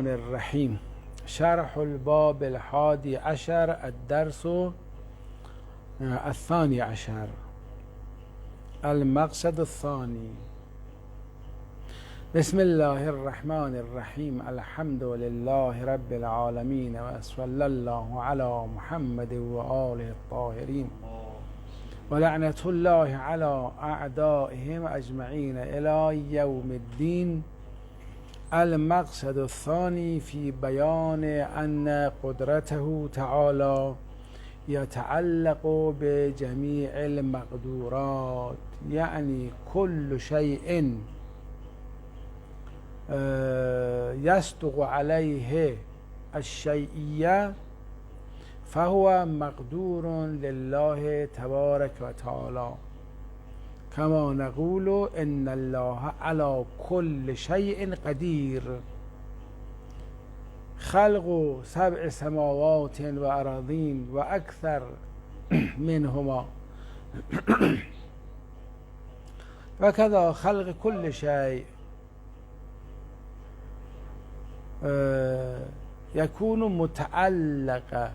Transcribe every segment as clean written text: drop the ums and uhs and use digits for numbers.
الرحمن الرحیم. شرح الباب الحادي عشر، الدرس الثاني عشر، المقصد الثاني. بسم الله الرحمن الرحیم. الحمد لله رب العالمین و صلی الله علی محمد و آله الطاهرین و لعنت الله علی اعدائهم اجمعین الی یوم الدین. المقصد الثاني في بيان أن قدرته تعالى يتعلق بجميع المقدورات، يعني كل شيء يصدق عليه الشيئية فهو مقدور لله تبارك وتعالى، كما نقول ان الله على كل شيء قدير. خلق 7 سماوات وأراضين وأكثر منهما، وكذا خلق كل شيء يكون متعلق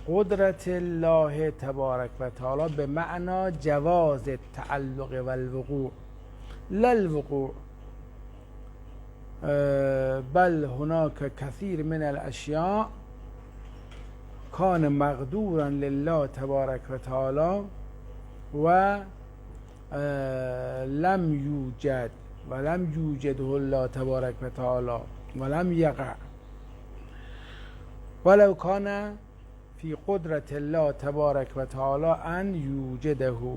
قدرة الله تبارك وتعالى بمعنى جواز التعلق والوقوع، لا الوقوع، بل هناك كثير من الأشياء كان مقدورا لله تبارك وتعالى ولم يوجد ولم يوجده الله تبارك وتعالى ولم يقع، ولو كان في قدرة الله تبارك وتعالى أن يوجده.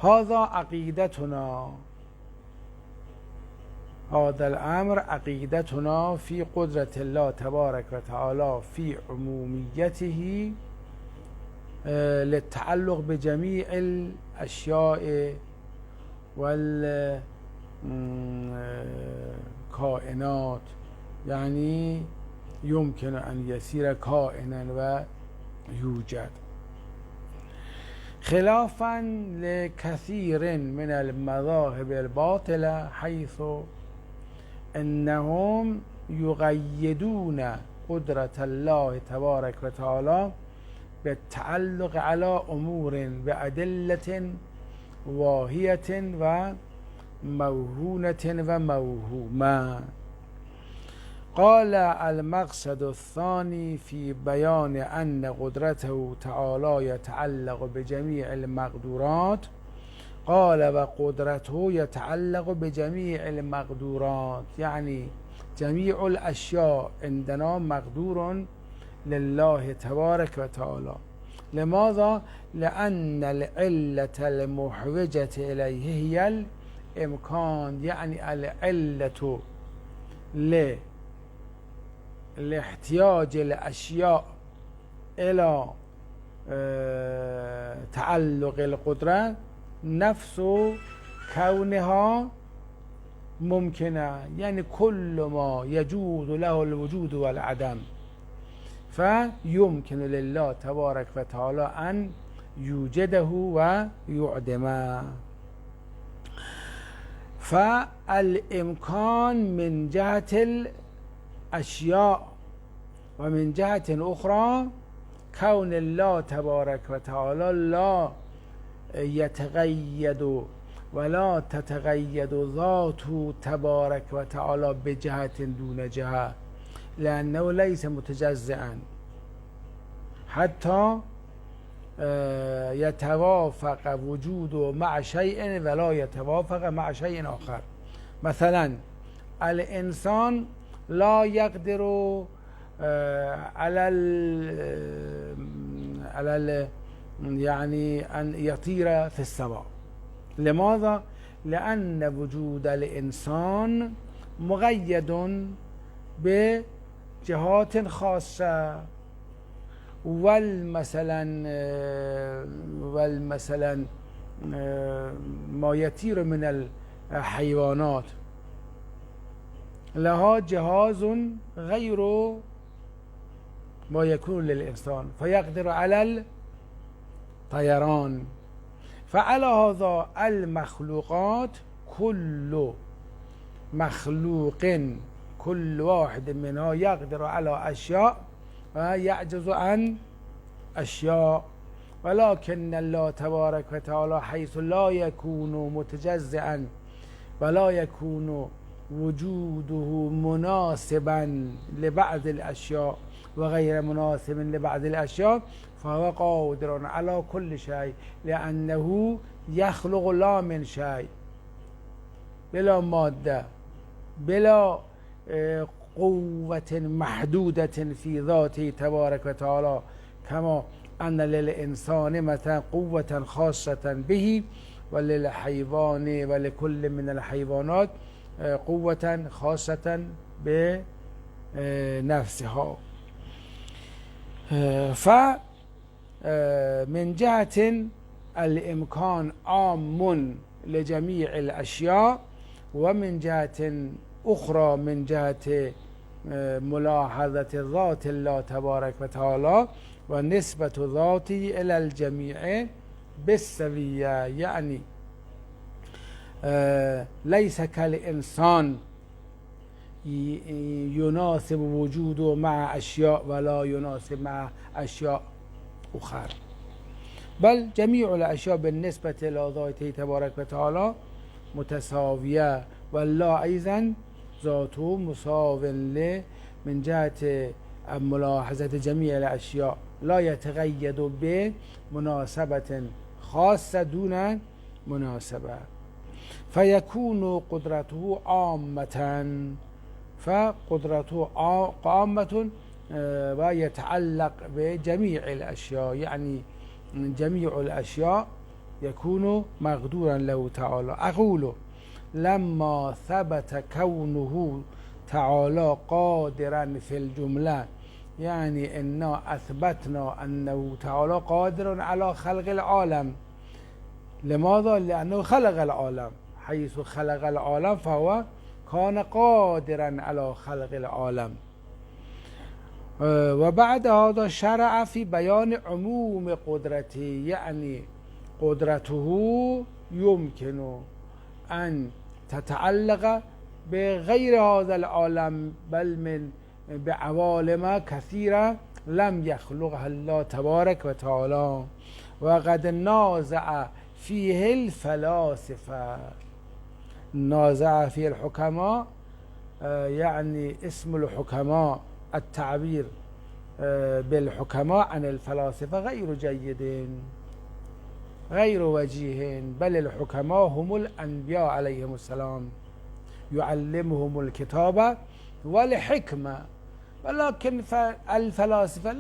هذا عقيدتنا، هذا الأمر عقيدتنا في قدرة الله تبارك وتعالى في عموميته للتعلق بجميع الأشياء والكائنات، يعني يمكن أن يصير كائنا ويوجد، خلافا لكثير من المذاهب الباطلة حيث أنهم يقيدون قدرة الله تبارك وتعالى بالتعلق على أمور بأدلة واهية وموهونة وموهومة. قال المقصد الثاني في بيان أن قدرته تعالى يتعلق بجميع المقدورات. قال وقدرته يتعلق بجميع المقدورات، يعني جميع الأشياء عندنا مقدور لله تبارك وتعالى. لماذا؟ لأن العلة المحوجة إليه هي الإمكان، يعني العلة لاحتياج الأشياء إلى تعلق القدرة نفس كونها ممكنة، يعني كل ما يجوز له الوجود والعدم فيمكن لله تبارك وتعالى أن يوجده ويعدمه. فالإمكان من جهة الأشياء، ومن جهة أخرى كون الله تبارك وتعالى لا يتقيد ولا تتقيد ذاته تبارك وتعالى بجهة دون جهة، لأنه ليس متجزئا حتى يتوافق وجوده مع شيء ولا يتوافق مع شيء آخر. مثلا الإنسان لا يقدر على يعني أن يطير في السماء. لماذا؟ لأن وجود الإنسان مقيد بجهات خاصة، والمثلا ما يطير من الحيوانات لها جهاز غير ما يكون للإنسان فيقدر على الطيران. فعلى هذا المخلوقات كل كل واحد منها يقدر على أشياء ويعجز عن أشياء، ولكن الله تبارك وتعالى حيث لا يكون متجزئا ولا يكون وجوده مناسبا لبعض الأشياء وغير مناسب لبعض الأشياء، فهو قادر على كل شيء، لأنه يخلق لا من شيء، بلا مادة، بلا قوة محدودة في ذاته تبارك وتعالى، كما أن للإنسان مثلا قوة خاصة به، وللحيوان ولكل من الحيوانات قوة خاصة بنفسها. فمن جهة الإمكان عام لجميع الأشياء، ومن جهة أخرى من جهة ملاحظة ذات الله تبارك وتعالى ونسبة ذاته إلى الجميع بالسوية، يعني ليس كالإنسان يناسب وجوده مع أشياء ولا يناسب مع أشياء أخرى، بل جميع الأشياء بالنسبة إلى ذاته تبارك وتعالى متساوية، والله أيضا ذاته مساو من جهة ملاحظة جميع الأشياء، لا يتقيد بمناسبة خاصة دون مناسبة، فيكون قدرته عامة، فقدرته عامة ويتعلق بجميع الأشياء، يعني جميع الأشياء يكون مقدورا له تعالى. أقول لما ثبت كونه تعالى قادرا في الجملة، يعني إنا أثبتنا أنه تعالى قادر على خلق العالم. لماذا؟ لأنه خلق العالم، حيث خلق العالم فهو كان قادرا على خلق العالم. وبعد هذا شرع في بيان عموم قدرته، يعني قدرته يمكن أن تتعلق بغير هذا العالم، بل من بعوالم كثيرة لم يخلقها الله تبارك وتعالى. وقد نازع فيه الفلاسفة، نازع فيه الحكماء، يعني اسم الحكماء التعبير بالحكماء عن الفلاسفة غير جيد غير وجيه، بل الحكماء هم الأنبياء عليهم السلام يعلمهم الكتاب والحكمة، ولكن الفلاسفة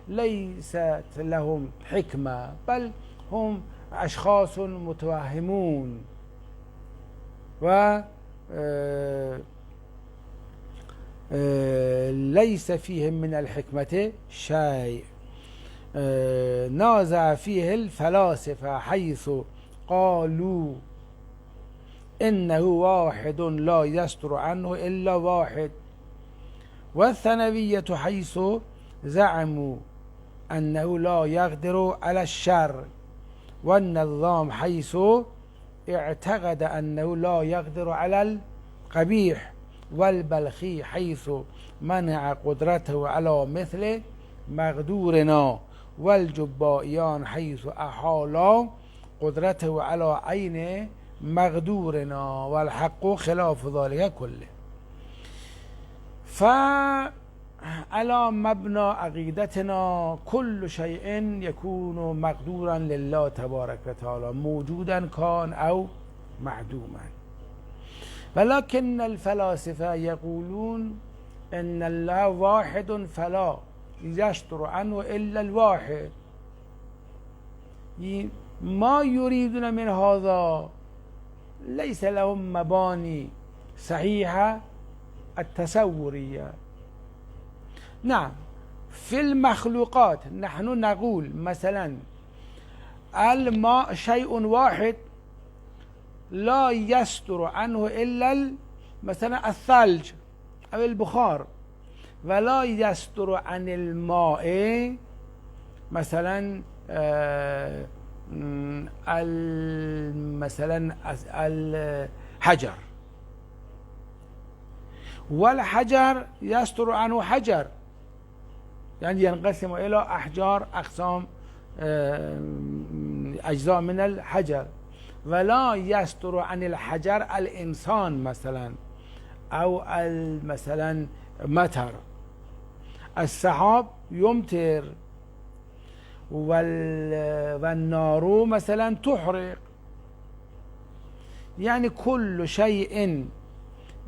ليست لهم حكمة، بل هم أشخاص متوهمون و ليس فيهم من الحكمة شيء. نازع فيه الفلاسفة حيث قالوا إنه واحد لا يستر عنه إلا واحد، والثانوية حيث زعموا أنه لا يقدر على الشر، والنظام حيث اعتقد أنه لا يقدر على القبيح، والبلخي حيث منع قدرته على مثل مقدورنا، والجبائيان حيث أحال قدرته على عين مقدورنا، والحق خلاف ذلك كله. فعلى مبنى عقيدتنا كل شيء يكون مقدورا لله تبارك وتعالى، موجودا كان أو معدوما. ولكن الفلاسفة يقولون إن الله واحد فلا يستر عنه إلا الواحد. ما يريدون من هذا؟ ليس لهم مباني صحيحة التصورية. نعم، في المخلوقات نحن نقول مثلا الماء شيء واحد لا يستر عنه إلا مثلا الثلج أو البخار، ولا يستر عن الماء مثلا مثلا الحجر. والحجر يستر عنه حجر، يعني ينقسم إلى أحجار أقسام أجزاء من الحجر. ولا يستر عن الحجر الإنسان مثلا أو مثلا مطر، السحاب يمطر، والنار مثلا تحرق. يعني كل شيء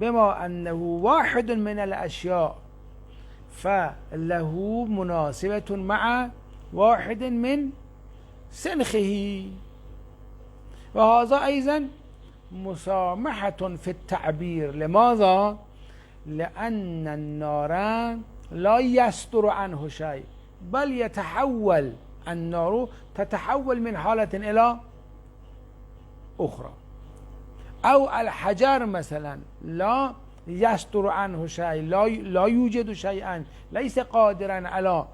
بما أنه واحد من الأشياء فله مناسبة مع واحد من سنخه. وهذا أيضا مسامحة في التعبير. لماذا؟ لأن النار لا يستر عنه شيء، بل يتحول، النار تتحول من حالة إلى أخرى. أو الحجر مثلا لا يستر عنه شيء، لا يوجد شيئا، ليس قادرا على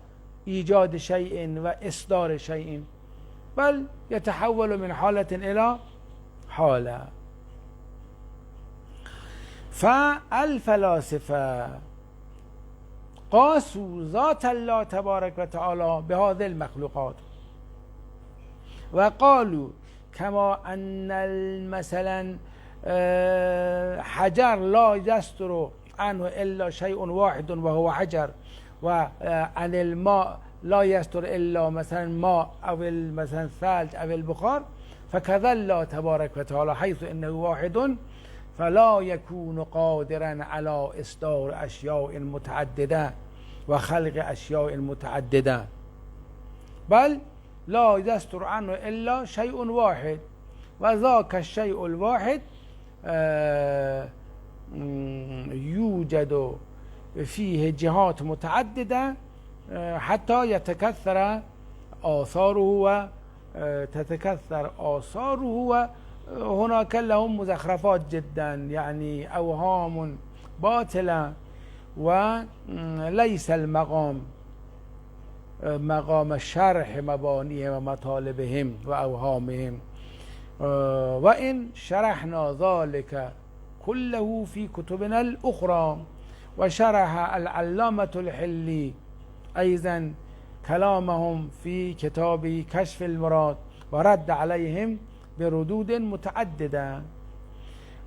إيجاد شيء وإصدار شيء، بل يتحول من حالة إلى حالة. فالفلاسفة قاسوا ذات الله تبارك وتعالى بهذه المخلوقات، وقالوا كما أن مثلا حجر لا يستر عنه إلا شيء واحد وهو حجر، وعن الماء لا يستر إلا مثلا ماء أو مثلا الثلج أو البخار، فكذا الله تبارك وتعالى حيث إنه واحد فلا يكون قادرا على إصدار أشياء متعددة وخلق أشياء متعددة، بل لا يستر عنه إلا شيء واحد، وذاك الشيء الواحد يوجد فيه جهات متعددة حتى يتكثر آثاره وتتكثر آثاره، وهناك لهم مزخرفات جدا، يعني أوهام باطلة، وليس المقام مقام شرح مبانيهم ومطالبهم وأوهامهم. وإن شرحنا ذلك كله في كتبنا الأخرى، وشرح العلامة الحلي أيضا كلامهم في كتاب كشف المراد، ورد عليهم بردود متعددة.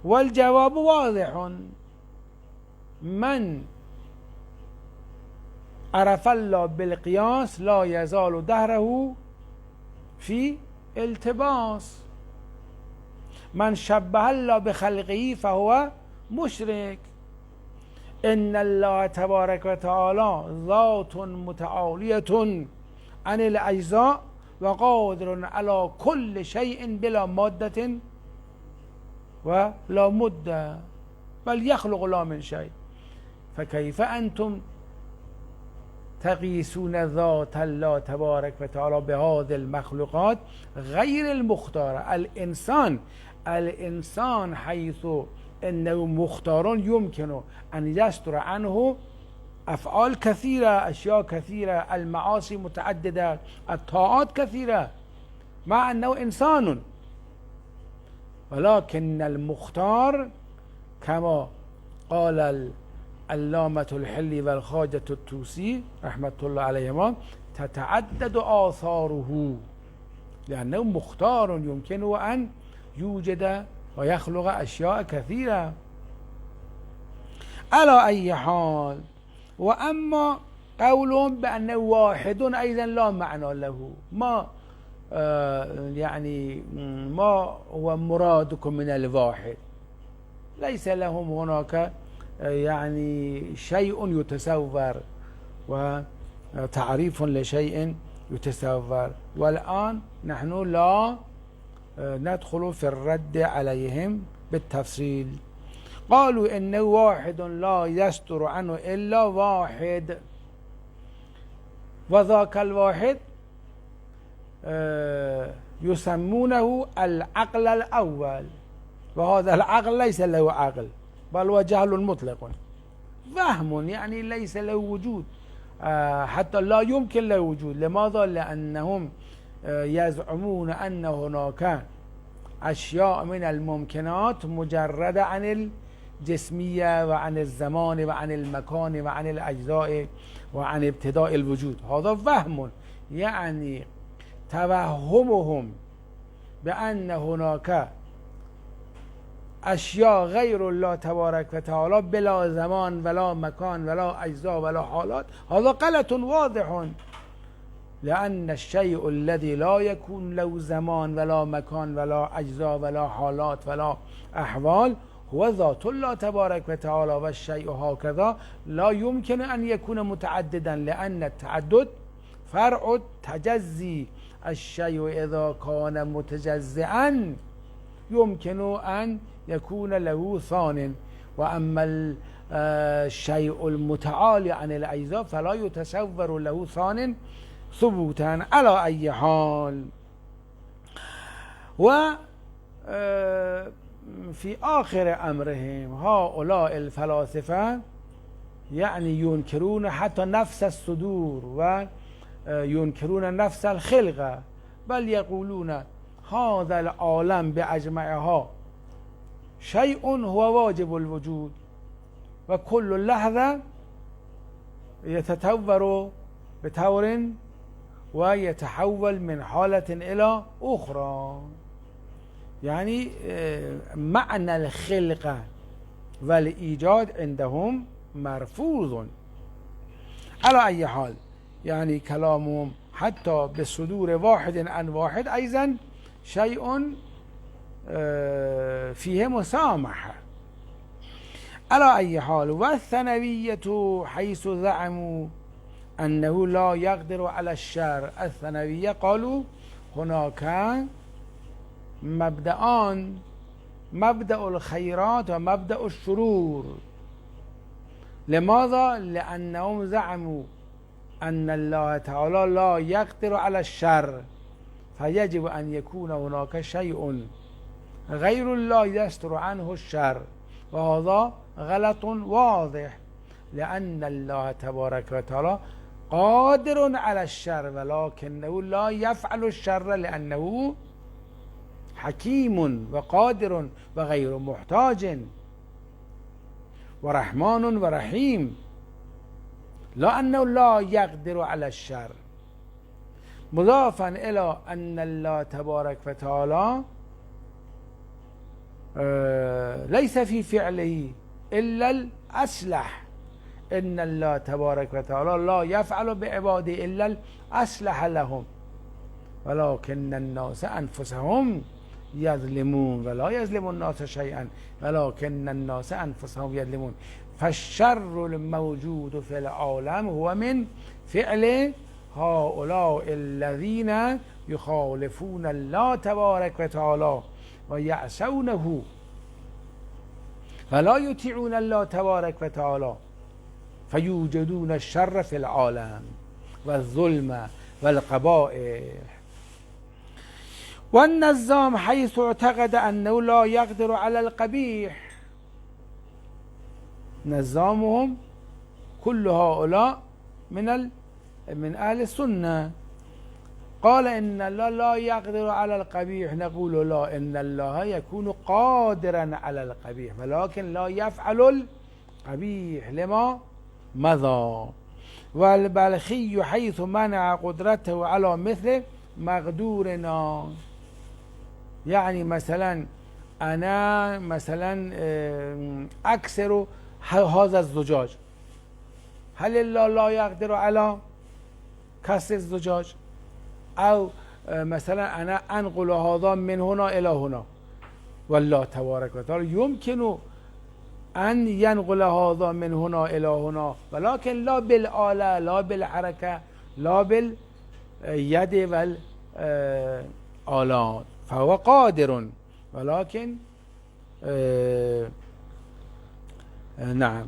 والجواب واضح: من عرف الله بالقياس لا يزال دهره في التباس. من شبه الله بخلقه فهو مشرك. إن الله تبارك وتعالى ذات متعالية عن الأجزاء وقادر على كل شيء بلا مادة ولا مدة، بل يخلق لا من شيء. فكيف أنتم تقيسون ذات الله تبارك وتعالى بهذه المخلوقات غير المختارة؟ الإنسان حيث إنه مختار يمكن أن يستر عنه أفعال كثيرة، أشياء كثيرة، المعاصي متعددة، الطاعات كثيرة، مع أنه إنسان. ولكن المختار كما قال العلامة الحلي والخواجة الطوسي رحمة الله عليهما تتعدد آثاره، لأنه مختار يمكنه أن يوجد ويخلق أشياء كثيرة. على أي حال، وأما قولهم بأنه واحد أيضا لا معنى له، ما يعني ما هو مرادكم من الواحد؟ ليس لهم هناك يعني شيء يتصور وتعريف لشيء يتصور. والآن نحن لا ندخل في الرد عليهم بالتفصيل. قالوا إنه واحد لا يستر عنه إلا واحد، وذاك الواحد يسمونه العقل الأول، وهذا العقل ليس له عقل بل هو جهل مطلق، فهم يعني ليس له وجود، حتى لا يمكن له وجود. لماذا؟ لأنهم يزعمون أن هناك أشياء من الممكنات مجردة عن الجسمية وعن الزمان وعن المكان وعن الأجزاء وعن ابتداء الوجود. هذا وهم، يعني توهمهم بأن هناك أشياء غير الله تبارك وتعالى بلا زمان ولا مكان ولا أجزاء ولا حالات، هذا غلط واضح، لأن الشيء الذي لا يكون له زمان ولا مكان ولا أجزاء ولا حالات ولا أحوال هو ذات الله تبارك وتعالى، والشيء هكذا لا يمكن أن يكون متعددا، لأن التعدد فرع التجزي. الشيء إذا كان متجزئا يمكن أن يكون له ثان، وأما الشيء المتعالي عن الأجزاء فلا يتصور له ثان ثبوتا. على أي حال، وفي آخر أمرهم هؤلاء الفلاسفة يعني ينكرون حتى نفس الصدور وينكرون نفس الخلقة، بل يقولون هذا العالم بأجمعها شيء هو واجب الوجود، وكل لحظة يتطور بطور ويتحول من حالة إلى أخرى. يعني معنى الخلقة والإيجاد عندهم مرفوض. على أي حال، يعني كلامهم حتى بصدور واحد عن واحد أيضا شيء فيه مسامحة. على أي حال، والثانوية حيث زعموا أنه لا يقدر على الشر. الثانوية قالوا هناك مبدأان، مبدأ الخيرات ومبدأ الشرور. لماذا؟ لأنهم زعموا أن الله تعالى لا يقدر على الشر، فيجب أن يكون هناك شيء غير الله يستر عنه الشر، وهذا غلط واضح، لأن الله تبارك وتعالى قادر على الشر ولكنه لا يفعل الشر لأنه حكيم وقادر وغير محتاج ورحمن ورحيم، لا أنه لا يقدر على الشر. مضافا إلى أن الله تبارك وتعالى ليس في فعله إلا الأصلح، إن الله تبارك وتعالى لا يفعل بعباده إلا الأصلح لهم، ولكن الناس أنفسهم يظلمون ولا يظلم الناس شيئا ولكن الناس أنفسهم يظلمون. فالشر الموجود في العالم هو من فعل هؤلاء الذين يخالفون الله تبارك وتعالى ويعصونه فلا يطيعون الله تبارك وتعالى، فيوجدون الشر في العالم والظلم والقبائح. والنظام حيث اعتقد أنه لا يقدر على القبيح. نظامهم كل هؤلاء من أهل السنة قال إن الله لا يقدر على القبيح، نقول لا، إن الله يكون قادرا على القبيح ولكن لا يفعل القبيح لما مضى. والبلخي حيث منع قدرته على مثل مقدورنا، يعني مثلا أنا مثلا أكسر هذا الزجاج، هل الله لا يقدر على كسر الزجاج؟ أو مثلا أنا أنقل هذا من هنا إلى هنا، والله تبارك وتعالى يمكن أن ينقل هذا من هنا إلى هنا، ولكن لا بالآلة لا بالحركة لا باليد والآلات، فهو قادر ولكن نعم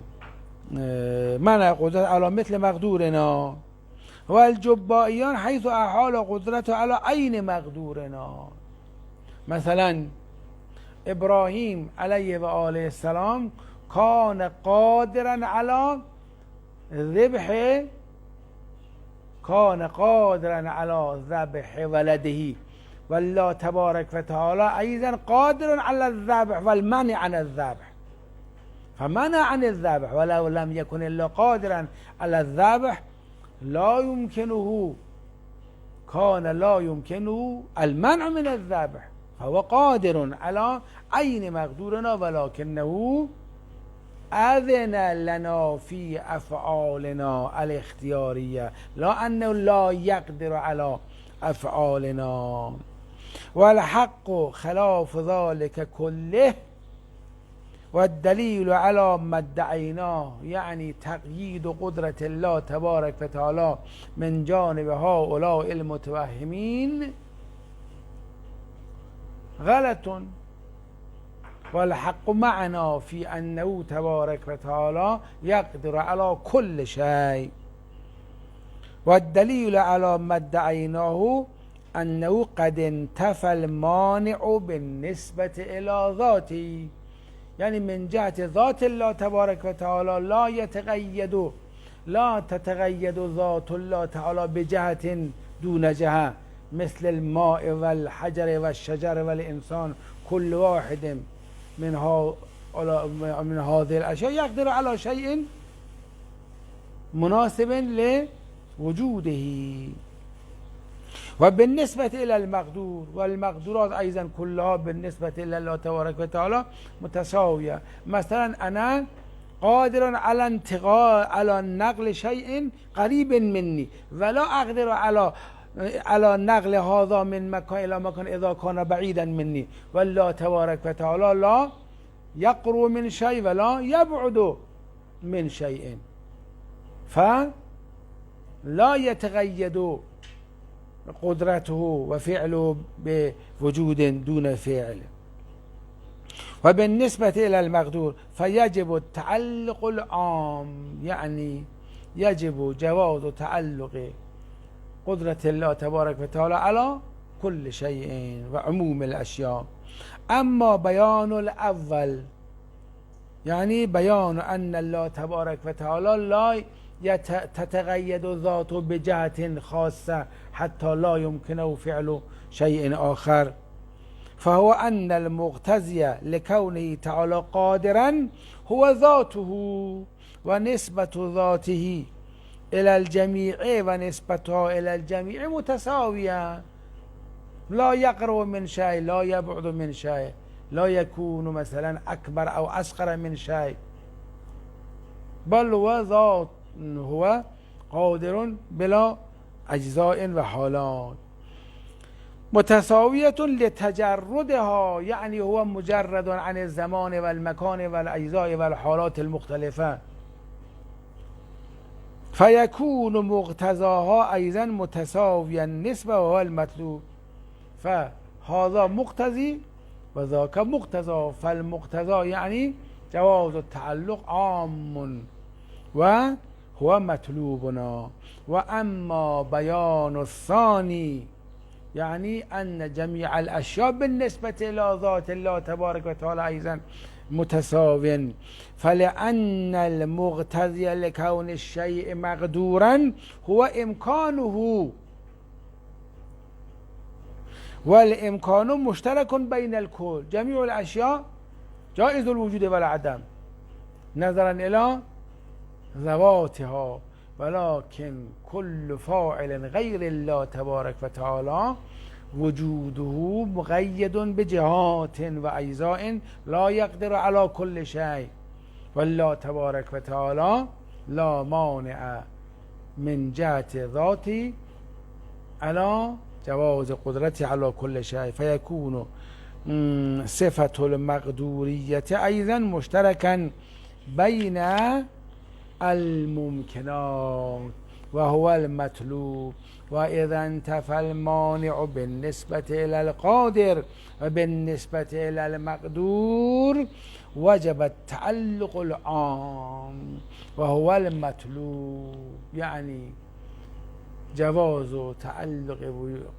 منع قدرة على مثل مقدورنا. والجبائيان حيث أحال قدرته على عين مقدورنا، مثلا إبراهيم عليه وآله السلام كان قادرا على ذبح ولده، والله تبارك وتعالى أيضا قادر على الذبح والمنع عن الذبح، فمنع عن الذبح ولو لم يكن إلا قادرا على الذبح لا يمكنه، كان لا يمكنه المنع من الذبح، فهو قادر على عين مقدورنا ولكنه أذن لنا في أفعالنا الاختيارية، لا أنه لا يقدر على أفعالنا. والحق خلاف ذلك كله، والدليل على ما ادعيناه، يعني تقييد قدرة الله تبارك وتعالى من جانب هؤلاء المتوهمين غلط، والحق معنا في أنه تبارك وتعالى يقدر على كل شيء. والدليل على ما ادعيناه أنه قد انتفى المانع بالنسبة إلى ذاته، يعني من جهة ذات الله تبارك وتعالى لا تتقيد ذات الله تعالى بجهة دون جهة، مثل الماء والحجر والشجر والإنسان، كل واحد من هذه الأشياء يقدر على شيء مناسب لوجوده. وبالنسبة إلى المقدور، والمقدورات أيضا كلها بالنسبة إلى الله تبارك وتعالى متساوية. مثلا أنا قادر على نقل شيء قريب مني، ولا أقدر على نقل هذا من مكان إلى مكان إذا كان بعيدا مني، والله تبارك وتعالى لا يقرب من شيء ولا يبعد من شيء، فلا يتقيد قدرته وفعله بوجود دون فعل. وبالنسبة إلى المقدور فيجب التعلق العام، يعني يجب جواز تعلق قدرة الله تبارك وتعالى على كل شيء وعموم الأشياء. أما بيان الأول، يعني بيان أن الله تبارك وتعالى لا تتقيد ذاته بجهة خاصة حتى لا يمكنه فعل شيء آخر، فهو أن المقتضي لكونه تعالى قادرا هو ذاته، ونسبة ذاته إلى الجميع ونسبتها إلى الجميع متساوية، لا يقرب من شيء لا يبعد من شيء، لا يكون مثلا أكبر أو أصغر من شيء، بل هو ذات، هو قادر بلا أجزاء وحالات، متساوية لتجردها، يعني هو مجرد عن الزمان والمكان والأجزاء والحالات المختلفة، فيكون مقتضاها أيضا متساويا النسبة وهو المطلوب، فهذا مقتضي وذاك مقتضى، فالمقتضى يعني جواز التعلق عام وهو مطلوبنا. وأما بيان الثاني، يعني أن جميع الأشياء بالنسبة إلى ذات الله تبارك وتعالى أيضا متساوٍ، فلأن المقتضي لكون الشيء مقدورا هو إمكانه، والإمكان مشترك بين الكل، جميع الأشياء جائز الوجود والعدم نظرا إلى ذواتها، ولكن كل فاعل غير الله تبارك وتعالى وجوده مقيد بجهات وأجزاء لا يقدر على كل شيء، والله تبارك وتعالى لا مانع من جهة ذاته على جواز قدرته على كل شيء، فيكون صفة المقدورية أيضا مشتركا بين الممكنات وهو المطلوب. وإذا انتفى المانع بالنسبة إلى القادر وبالنسبة إلى المقدور وجب التعلق العام وهو المطلوب، يعني جواز تعلق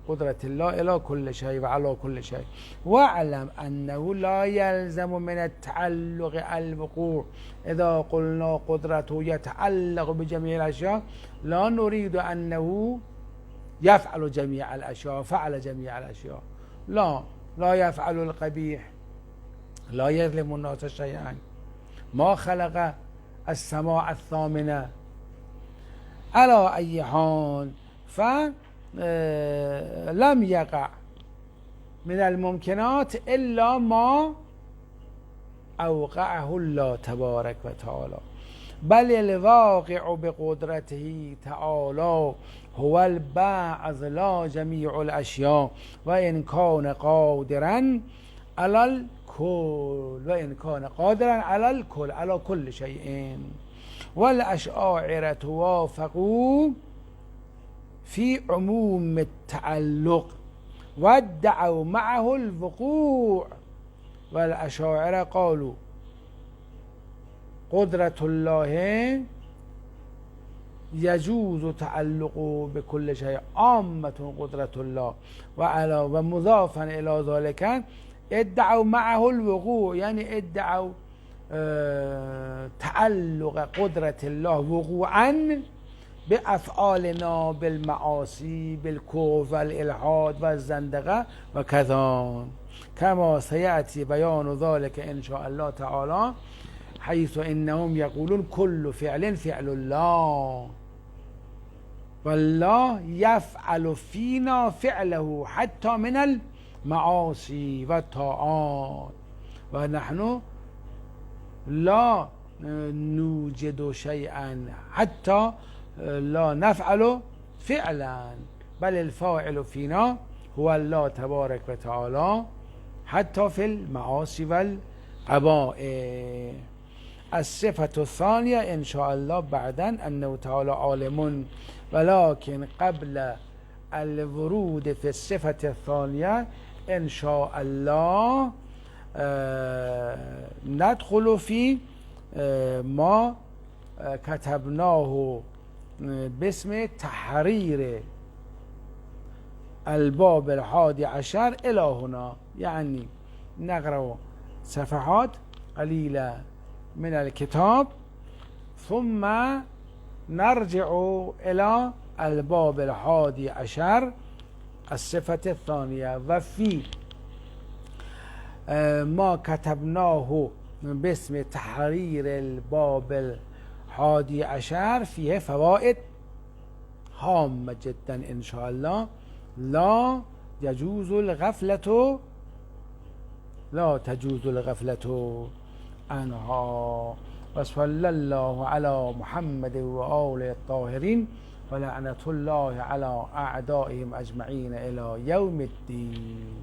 قدرة الله إلى كل شيء وعلى كل شيء. واعلم أنه لا يلزم من التعلق الوقوع، إذا قلنا قدرته يتعلق بجميع الأشياء لا نريد أنه يفعل جميع الأشياء، فعل جميع الأشياء، لا يفعل القبيح، لا يظلم الناس شيئا، ما خلق السماء الثامنة. على أي حال فلم يقع من الممكنات إلا ما أوقعه الله تبارك وتعالى، بل الواقع بقدرته تعالى هو البعض لا جميع الأشياء، وإن كان قادرا على الكل، وإن كان قادرا على الكل، على كل شيء. والأشاعرة وافقوا في عموم التعلق وادعوا معه الوقوع. والأشاعرة قالوا قدرة الله يجوز تعلقه بكل شيء، عامة قدرة الله، ومضافا إلى ذلك ادعوا معه الوقوع، يعني ادعوا تعلق قدرة الله وقوعا بأفعالنا، بالمعاصي، بالكفر والإلحاد والزندقة وكذا، كما سيأتي بيان ذلك إن شاء الله تعالى، حيث إنهم يقولون كل فعل فعل الله، والله يفعل فينا فعله حتى من المعاصي والطاعات، ونحن لا نوجد شيئا حتى لا نفعل فعلا، بل الفاعل فينا هو الله تبارك وتعالى حتى في المعاصي والعبائد. الصفة الثانية إن شاء الله بعدا أنه تعالى عالم، ولكن قبل الورود في الصفة الثانية إن شاء الله ندخل في ما كتبناه باسم تحرير الباب 11 إلى هنا، يعني نقرأ صفحات قليلة من الكتاب ثم نرجع إلى الباب 11 الصفة الثانية. وفي ما كتبناه باسم تحرير الباب 11 فيه فوائد هامة جدا إن شاء الله، لا تجوز الغفلة عنها. وصلى الله على محمد وآله الطاهرين، ولعنة الله على أعدائهم أجمعين إلى يوم الدين.